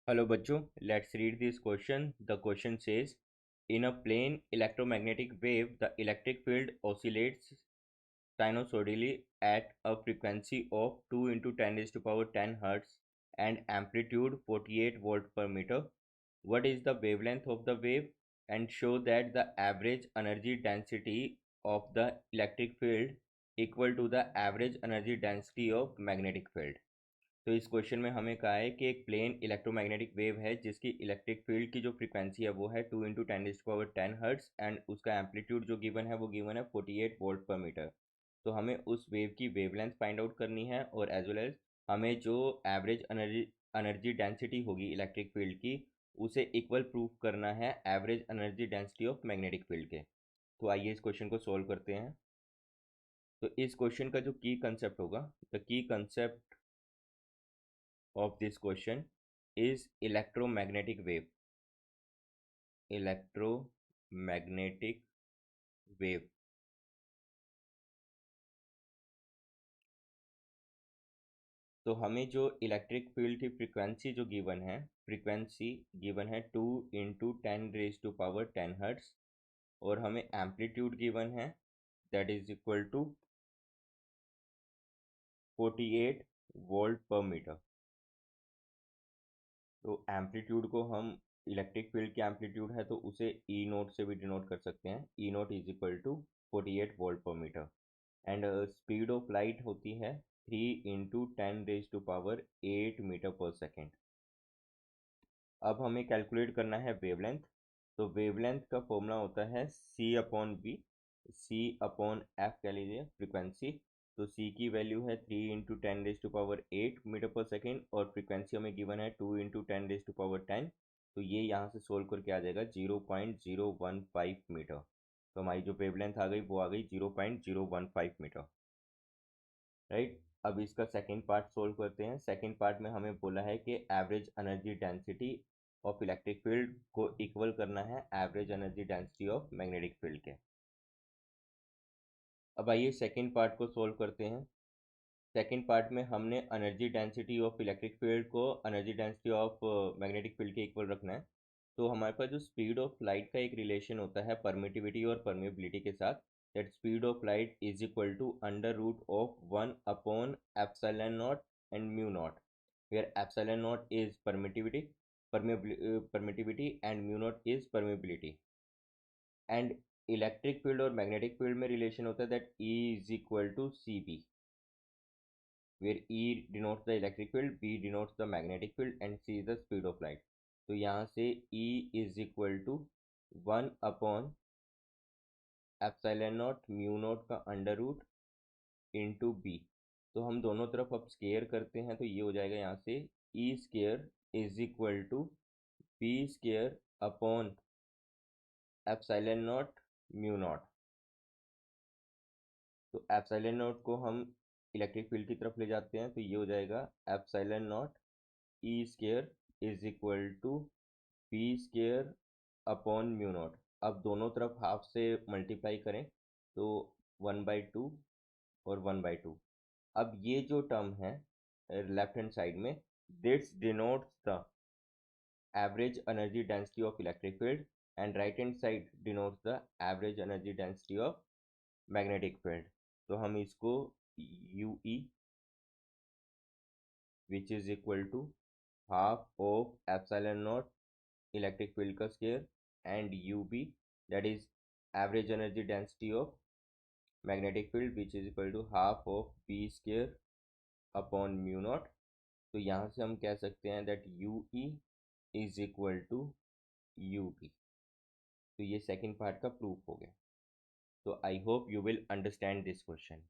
Hello बच्चों, let's read this question. The question says, in a plane electromagnetic wave, the electric field oscillates sinusoidally at a frequency of 2 into 10 raised to power 10 hertz and amplitude 48 volt per meter. What is the wavelength of the wave? And show that the average energy density of the electric field equal to the average energy density of magnetic field. तो इस question में हमें कहा है कि एक plane electromagnetic wave है जिसकी इलेक्ट्रिक फील्ड की जो फ्रीक्वेंसी है वो है 2 इंटू 10 एंड उसका एम्पलीट्यूड जो गिवन है वो गिवन है 48 वोल्ट पर मीटर। तो हमें उस वेव की वेवलेंथ फाइंड आउट करनी है और एज वेल एज हमें जो एवरेज एनर्जी डेंसिटी होगी इलेक्ट्रिक फील्ड की उसे इक्वल प्रूफ करना है average energy density of magnetic field के। तो आइए इस क्वेश्चन को सोल्व करते हैं। तो इस क्वेश्चन का जो की कंसेप्ट होगा, the key concept of this question is electromagnetic wave. Electromagnetic wave. तो हमें जो इलेक्ट्रिक फील्ड की फ्रीक्वेंसी जो गिवन है, फ्रीक्वेंसी गिवन है 2 इंटू 10 हर्ट्स और हमें एम्पलीट्यूड गिवन है that is equal to 48 volt per metre. तो एम्पलीट्यूड को हम इलेक्ट्रिक फील्ड की एम्पलीट्यूड है तो उसे ई नोट से भी डिनोट कर सकते हैं। E naught is equal to 48 volt per metre and speed of light होती है 3 इंटू 10 8 मीटर पर सेकेंड। अब हमें कैलकुलेट करना है वेवलेंथ। तो वेवलेंथ का फॉर्मूला होता है सी अपॉन बी, सी अपॉन एफ कह लीजिए फ्रीक्वेंसी। तो सी की वैल्यू है 3 इंटू 10 8 मीटर पर सेकेंड और फ्रीक्वेंसी हमें गिवन है 2 इंटू 10 तो ये यहाँ से सोल्व करके आ जाएगा 0.015 मीटर। तो हमारी जो वेवलेंथ आ गई वो आ गई 0.015 मीटर, राइट। अब इसका सेकेंड पार्ट सोल्व करते हैं। सेकेंड पार्ट में हमें बोला है कि average energy density of electric field को इक्वल करना है average energy density of magnetic field के। अब आइए सेकेंड पार्ट को सोल्व करते हैं। सेकेंड पार्ट में हमने energy density of electric field को energy density of magnetic field के इक्वल रखना है। तो हमारे पास जो स्पीड ऑफ लाइट का एक रिलेशन होता है परमिटिविटी और परमेबिलिटी के साथ, that speed of light is equal to under root of 1 upon epsilon naught and mu naught, where epsilon naught is permittivity and mu naught is permeability. And electric field और magnetic field में relation होता है that E is equal to C B, where E denotes the electric field, B denotes the magnetic field and C is the speed of light। तो यहाँ से E is equal to 1 upon epsilon naught mu not का under root into B. तो हम दोनों तरफ अब square करते हैं तो ये हो जाएगा यहाँ से E square is equal to B square upon epsilon naught mu naught. तो एप्सिलॉन नॉट को हम इलेक्ट्रिक फील्ड की तरफ ले जाते हैं तो ये हो जाएगा epsilon naught E square is equal to P square upon mu naught. अब दोनों तरफ हाफ से मल्टीप्लाई करें तो 1/2 और 1/2। अब ये जो टर्म है लेफ्ट हैंड साइड में, this denotes the average energy density of electric field and right hand side denotes the average energy density of magnetic field. तो हम इसको U E which is equal to half of epsilon naught electric field का square and U B that is average energy density of magnetic field which is equal to half of P square upon mu naught. तो यहाँ से हम कह सकते हैं that U E is equal to U B. तो ये second part का प्रूफ हो गया। तो I hope you will understand this question.